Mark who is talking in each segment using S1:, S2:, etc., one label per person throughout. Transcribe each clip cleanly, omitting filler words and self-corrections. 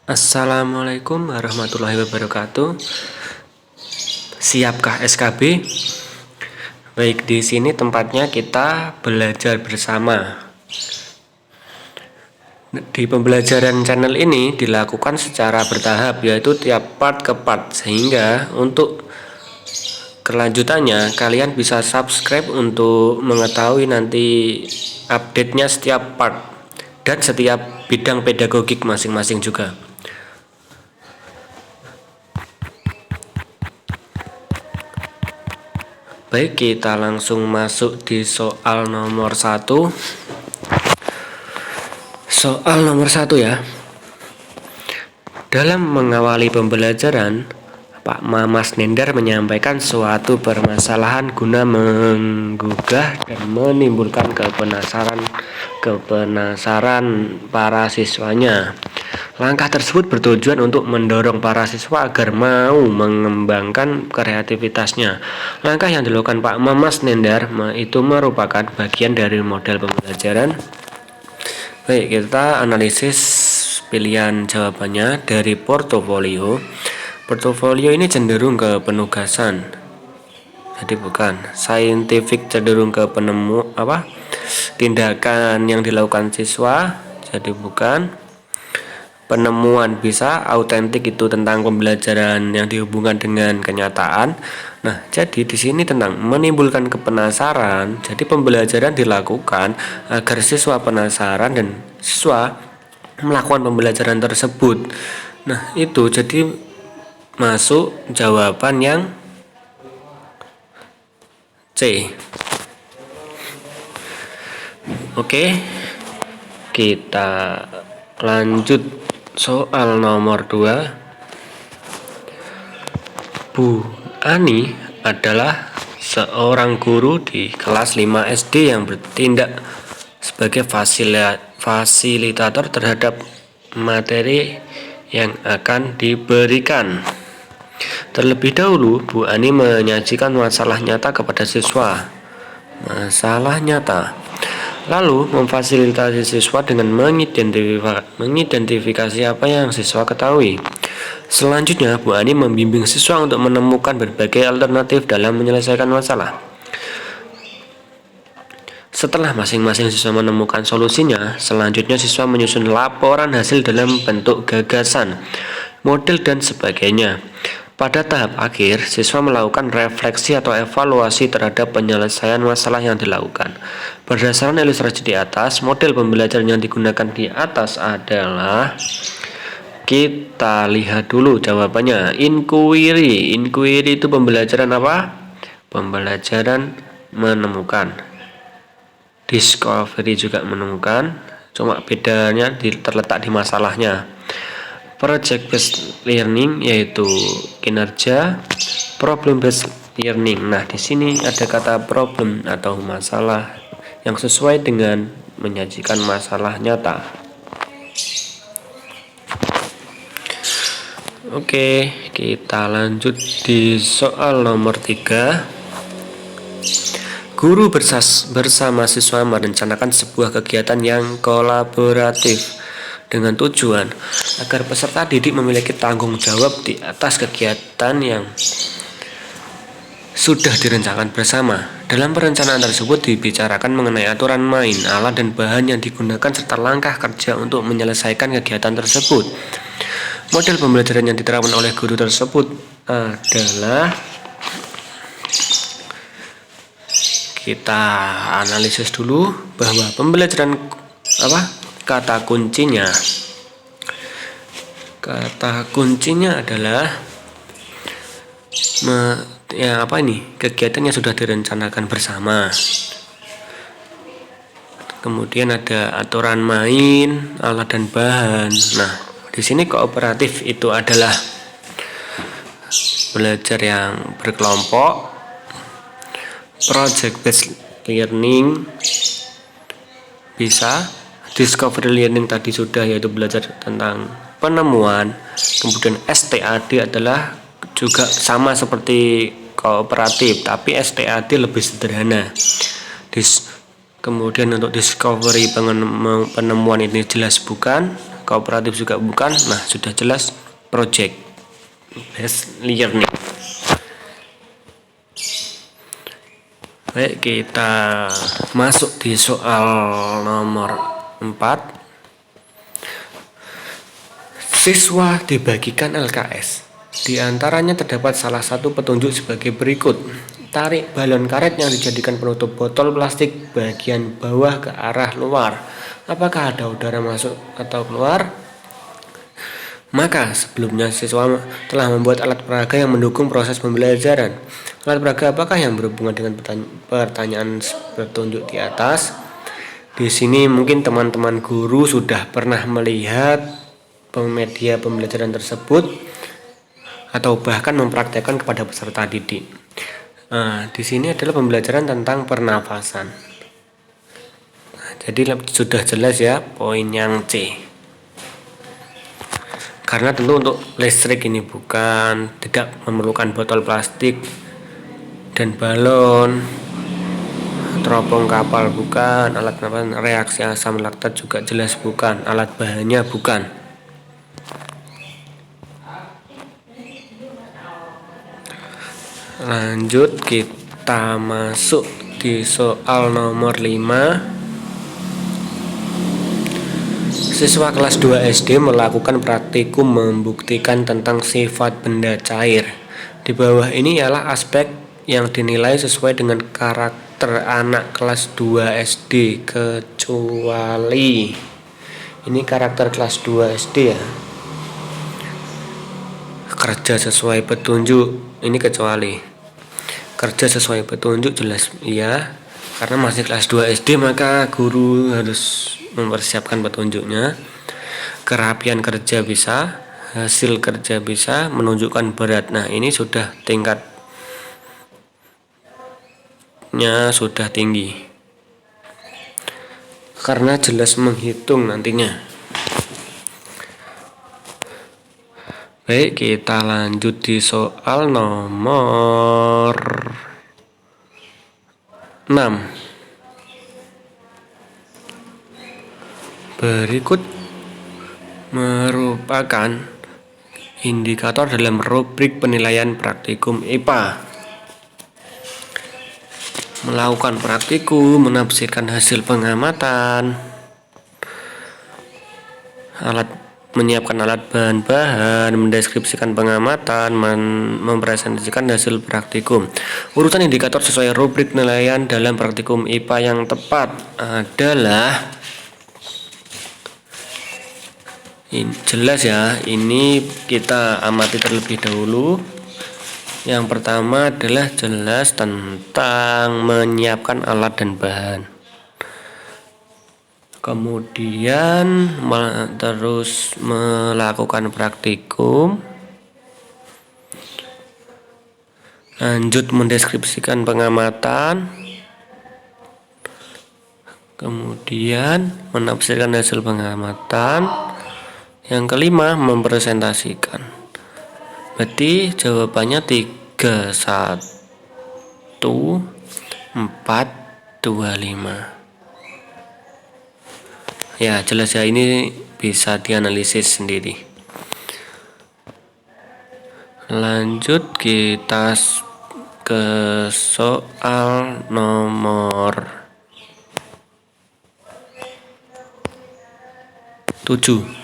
S1: Assalamualaikum warahmatullahi wabarakatuh. Siapkah SKB? Baik, di sini tempatnya kita belajar bersama. Di pembelajaran channel ini dilakukan secara bertahap, yaitu tiap part ke part, sehingga untuk kelanjutannya kalian bisa subscribe untuk mengetahui nanti update-nya setiap part dan setiap bidang pedagogik masing-masing juga. Baik, kita langsung masuk di soal nomor 1. Soal nomor 1 ya. Dalam mengawali pembelajaran, Pak Mamas Nendar menyampaikan suatu permasalahan guna menggugah dan menimbulkan kepenasaran para siswanya. Langkah tersebut bertujuan untuk mendorong para siswa agar mau mengembangkan kreativitasnya. Langkah yang dilakukan Pak Mamas Nendar itu merupakan bagian dari model pembelajaran. Baik, kita analisis pilihan jawabannya dari portofolio. Portofolio ini cenderung ke penugasan, jadi bukan. Scientific cenderung ke tindakan yang dilakukan siswa, jadi bukan. Penemuan bisa. Autentik itu tentang pembelajaran yang dihubungkan dengan kenyataan. Nah, jadi di sini tentang menimbulkan kepenasaran. Jadi pembelajaran dilakukan agar siswa penasaran dan siswa melakukan pembelajaran tersebut. Nah, itu jadi masuk jawaban yang C. Oke, kita lanjut soal nomor 2. Bu Ani adalah seorang guru di kelas 5 SD yang bertindak sebagai fasilitator terhadap materi yang akan diberikan. Terlebih dahulu, Bu Ani menyajikan masalah nyata kepada siswa. Masalah nyata. Lalu memfasilitasi siswa dengan mengidentifikasi apa yang siswa ketahui. Selanjutnya, Bu Ani membimbing siswa untuk menemukan berbagai alternatif dalam menyelesaikan masalah. Setelah masing-masing siswa menemukan solusinya, selanjutnya siswa menyusun laporan hasil dalam bentuk gagasan, model, dan sebagainya. Pada tahap akhir, siswa melakukan refleksi atau evaluasi terhadap penyelesaian masalah yang dilakukan. Berdasarkan ilustrasi di atas, model pembelajaran yang digunakan di atas adalah, kita lihat dulu jawabannya. Inquiry itu pembelajaran apa? Pembelajaran menemukan. Discovery juga menemukan, cuma bedanya terletak di masalahnya. Project based learning yaitu kinerja, problem based learning. Nah, di sini ada kata problem atau masalah yang sesuai dengan menyajikan masalah nyata. Oke, kita lanjut di soal nomor 3. Guru bersama siswa merencanakan sebuah kegiatan yang kolaboratif dengan tujuan agar peserta didik memiliki tanggung jawab di atas kegiatan yang sudah direncanakan bersama. Dalam perencanaan tersebut dibicarakan mengenai aturan main, alat dan bahan yang digunakan serta langkah kerja untuk menyelesaikan kegiatan tersebut. Model pembelajaran yang diterapkan oleh guru tersebut adalah, kita analisis dulu bahwa pembelajaran kata kuncinya adalah kegiatan yang sudah direncanakan bersama. Kemudian ada aturan main, alat dan bahan. Nah, di sini kooperatif itu adalah belajar yang berkelompok. Project based learning bisa. Discovery learning tadi sudah, yaitu belajar tentang penemuan. Kemudian STAD adalah juga sama seperti kooperatif, tapi STAD lebih sederhana. Kemudian untuk discovery, penemuan ini jelas bukan. kooperatif juga bukan. Nah, sudah jelas project based learning. Baik, kita masuk di soal nomor 4. Siswa dibagikan LKS. Di antaranya terdapat salah satu petunjuk sebagai berikut. Tarik balon karet yang dijadikan penutup botol plastik bagian bawah ke arah luar. Apakah ada udara masuk atau keluar? Maka sebelumnya siswa telah membuat alat peraga yang mendukung proses pembelajaran. Alat peraga apakah yang berhubungan dengan pertanyaan petunjuk di atas? Di sini mungkin teman-teman guru sudah pernah melihat media pembelajaran tersebut atau bahkan mempraktekkan kepada peserta didik. Nah, di sini adalah pembelajaran tentang pernafasan. Jadi sudah jelas ya poin yang C. Karena tentu untuk listrik ini bukan, tidak memerlukan botol plastik dan balon, teropong kapal bukan, alat reaksi asam laktat juga jelas bukan, alat bahannya bukan. Lanjut, kita masuk di soal nomor 5. Siswa kelas 2 SD melakukan praktikum membuktikan tentang sifat benda cair. Di bawah ini ialah aspek yang dinilai sesuai dengan karakter anak kelas 2 SD, kecuali ini karakter kelas 2 SD ya. Kerja sesuai petunjuk, ini kecuali. Kerja sesuai petunjuk jelas iya, karena masih kelas 2 SD maka guru harus mempersiapkan petunjuknya. Kerapian kerja bisa, hasil kerja bisa, menunjukkan berat. Nah, ini sudah tingkatnya sudah tinggi karena jelas menghitung nantinya. Baik, kita lanjut di soal nomor 6. Berikut merupakan indikator dalam rubrik penilaian praktikum IPA. Melakukan praktikum, menafsirkan hasil pengamatan, menyiapkan alat bahan-bahan, mendeskripsikan pengamatan, mempresentasikan hasil praktikum. Urutan indikator sesuai rubrik penilaian dalam praktikum IPA yang tepat adalah ini jelas ya, ini kita amati terlebih dahulu. Yang pertama adalah jelas tentang menyiapkan alat dan bahan. Kemudian terus melakukan praktikum. Lanjut mendeskripsikan pengamatan. Kemudian menafsirkan hasil pengamatan. Yang kelima mempresentasikan. Berarti jawabannya 3, 1, 4, 2, 5. Ya, jelas ya, ini bisa dianalisis sendiri. Lanjut kita ke soal nomor 7.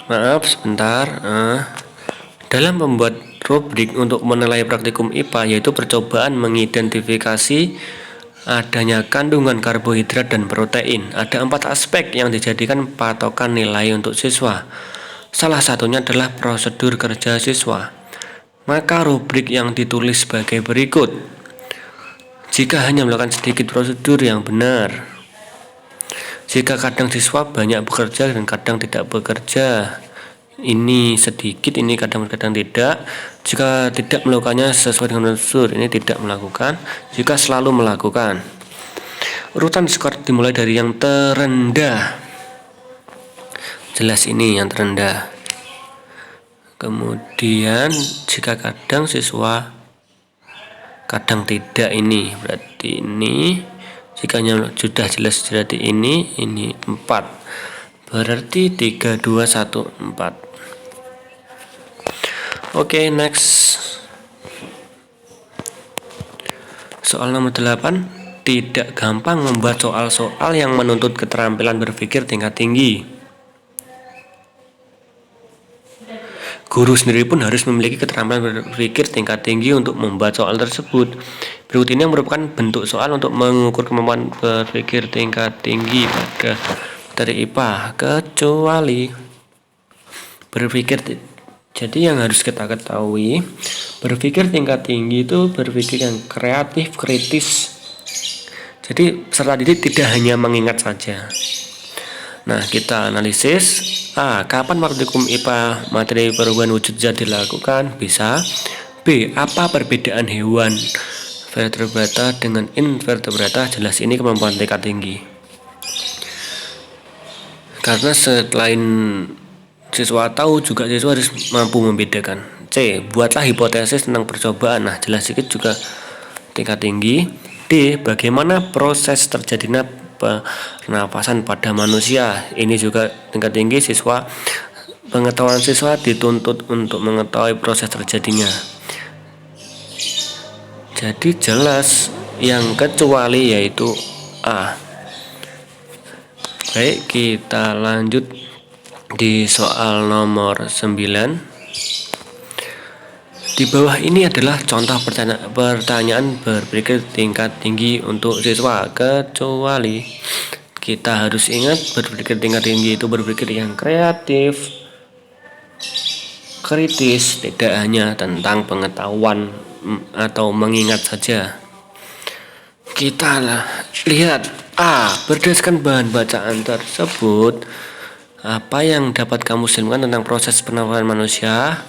S1: Maaf sebentar. Dalam membuat rubrik untuk menilai praktikum IPA, yaitu percobaan mengidentifikasi adanya kandungan karbohidrat dan protein. Ada 4 aspek yang dijadikan patokan nilai untuk siswa. Salah satunya adalah prosedur kerja siswa. Maka rubrik yang ditulis sebagai berikut. Jika hanya melakukan sedikit prosedur yang benar. Jika kadang siswa banyak bekerja dan kadang tidak bekerja, ini sedikit, ini kadang-kadang tidak. Jika tidak melakukannya sesuai dengan prosedur, ini tidak melakukan. Jika selalu melakukan. Urutan skor dimulai dari yang terendah. Jelas ini yang terendah. Kemudian jika kadang siswa kadang tidak. Ini berarti ini, jika sudah jelas berarti ini 4, berarti 3, 2, 1, 4. Oke, next. Soal nomor 8. Tidak gampang membuat soal-soal yang menuntut keterampilan berpikir tingkat tinggi. Guru sendiri pun harus memiliki keterampilan berpikir tingkat tinggi untuk membuat soal tersebut. Berikut ini yang merupakan bentuk soal untuk mengukur kemampuan berpikir tingkat tinggi pada materi IPA, kecuali berpikir. Jadi yang harus kita ketahui, berpikir tingkat tinggi itu berpikir yang kreatif, kritis. Jadi peserta didik tidak hanya mengingat saja. Nah, kita analisis. A. Kapan praktikum IPA materi perubahan wujud zat dilakukan? Bisa. B. Apa perbedaan hewan vertebrata dengan invertebrata? Jelas ini kemampuan tingkat tinggi. Karena selain siswa tahu, juga siswa harus mampu membedakan. C. Buatlah hipotesis tentang percobaan. Nah, jelas sedikit juga tingkat tinggi. D. Bagaimana proses terjadinya pernapasan pada manusia? Ini juga tingkat tinggi. Pengetahuan siswa dituntut untuk mengetahui proses terjadinya. Jadi jelas yang kecuali yaitu A. Baik, kita lanjut di soal nomor 9. Di bawah ini adalah contoh pertanyaan berpikir tingkat tinggi untuk siswa, kecuali. Kita harus ingat berpikir tingkat tinggi itu berpikir yang kreatif, kritis, tidak hanya tentang pengetahuan atau mengingat saja. Kita lihat A. Berdasarkan bahan bacaan tersebut, apa yang dapat kamu simpulkan tentang proses penapasan manusia?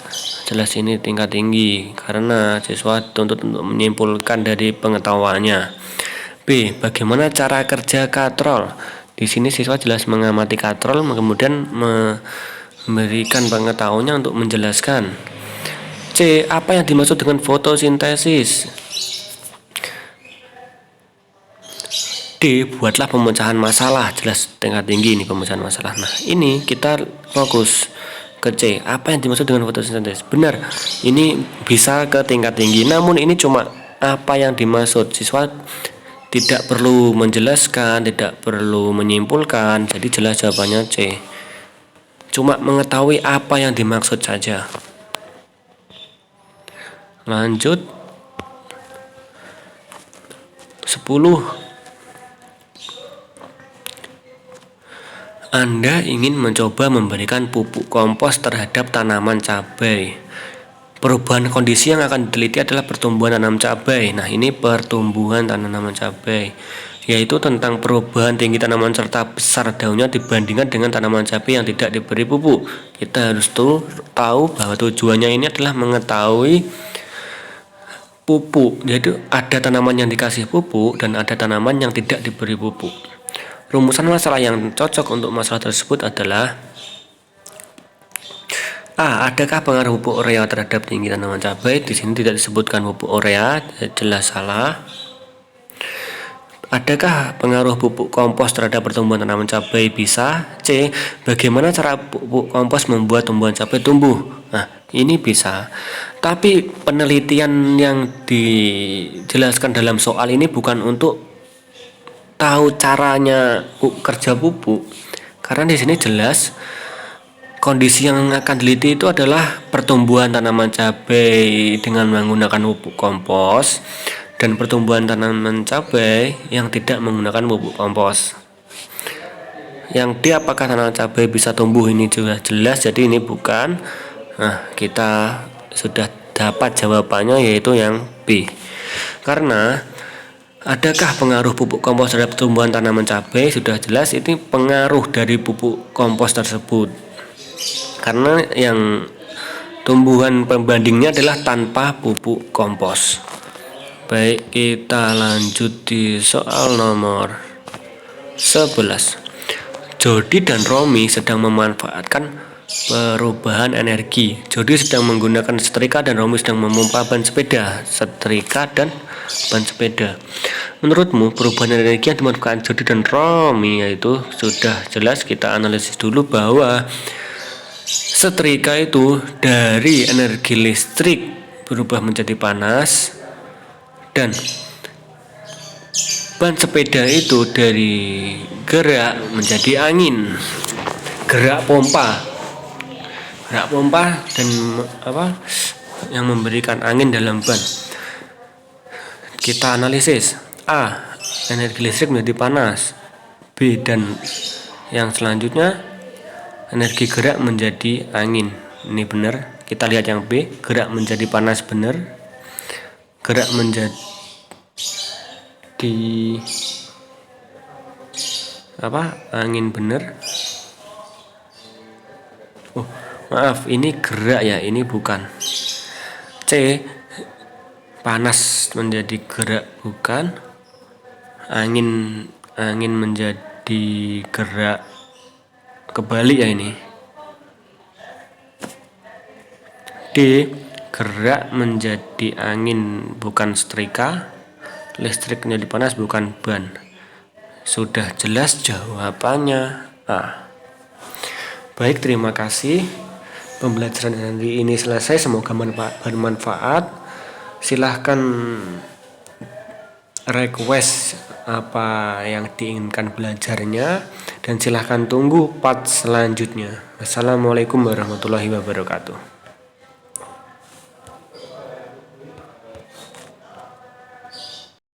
S1: Jelas ini tingkat tinggi karena siswa tuntut untuk menyimpulkan dari pengetahuannya. B. Bagaimana cara kerja katrol? Di sini siswa jelas mengamati katrol, kemudian memberikan pengetahuannya untuk menjelaskan. C. Apa yang dimaksud dengan fotosintesis? D. Buatlah pemecahan masalah. Jelas tingkat tinggi ini pemecahan masalah. Nah, ini kita fokus ke C. Apa yang dimaksud dengan fotosintesis? Benar, ini bisa ke tingkat tinggi. Namun ini cuma apa yang dimaksud. Siswa tidak perlu menjelaskan, tidak perlu menyimpulkan. Jadi jelas jawabannya C. Cuma mengetahui apa yang dimaksud saja. Lanjut. 10. Anda ingin mencoba memberikan pupuk kompos terhadap tanaman cabai. Perubahan kondisi yang akan diteliti adalah pertumbuhan tanam cabai. Nah, ini pertumbuhan tanaman cabai, yaitu tentang perubahan tinggi tanaman serta besar daunnya dibandingkan dengan tanaman cabai yang tidak diberi pupuk. Kita harus tahu bahwa tujuannya ini adalah mengetahui pupuk. Jadi ada tanaman yang dikasih pupuk dan ada tanaman yang tidak diberi pupuk. Rumusan masalah yang cocok untuk masalah tersebut adalah A. Adakah pengaruh pupuk urea terhadap tinggi tanaman cabai? Di sini tidak disebutkan pupuk urea, jelas salah. Adakah pengaruh pupuk kompos terhadap pertumbuhan tanaman cabai? Bisa. C. Bagaimana cara pupuk kompos membuat tumbuhan cabai tumbuh? Nah, ini bisa. Tapi penelitian yang dijelaskan dalam soal ini bukan untuk tahu caranya kerja pupuk, karena di sini jelas kondisi yang akan diteliti itu adalah pertumbuhan tanaman cabai dengan menggunakan pupuk kompos dan pertumbuhan tanaman cabai yang tidak menggunakan pupuk kompos. Yang D, apakah tanaman cabai bisa tumbuh? Ini juga jelas, jadi ini bukan. Nah, kita sudah dapat jawabannya, yaitu yang B. Karena adakah pengaruh pupuk kompos terhadap tumbuhan tanaman cabai? Sudah jelas ini pengaruh dari pupuk kompos tersebut. Karena yang tumbuhan pembandingnya adalah tanpa pupuk kompos. Baik, kita lanjut di soal nomor 11. Jody dan Romi sedang memanfaatkan perubahan energi. Jody sedang menggunakan setrika dan Romi sedang memompa ban sepeda. Setrika dan ban sepeda. Menurutmu perubahan energi yang dimanfaatkan Jody dan Romi yaitu sudah jelas kita analisis dulu bahwa setrika itu dari energi listrik berubah menjadi panas dan ban sepeda itu dari gerak menjadi angin. Gerak pompa dan yang memberikan angin dalam ban. Kita analisis. A. Energi listrik menjadi panas. B. Dan yang selanjutnya energi gerak menjadi angin. Ini benar. Kita lihat yang B. Gerak menjadi panas benar. Gerak menjadi angin benar. Oh, maaf, ini gerak ya, ini bukan. C. Panas menjadi gerak bukan. Angin menjadi gerak kebalik ya ini. D. Gerak menjadi angin bukan setrika. Listrik menjadi panas bukan ban. Sudah jelas jawabannya A. Baik, terima kasih. Pembelajaran hari ini selesai. Semoga bermanfaat. Silahkan request apa yang diinginkan belajarnya dan silahkan tunggu part selanjutnya. Wassalamualaikum warahmatullahi wabarakatuh.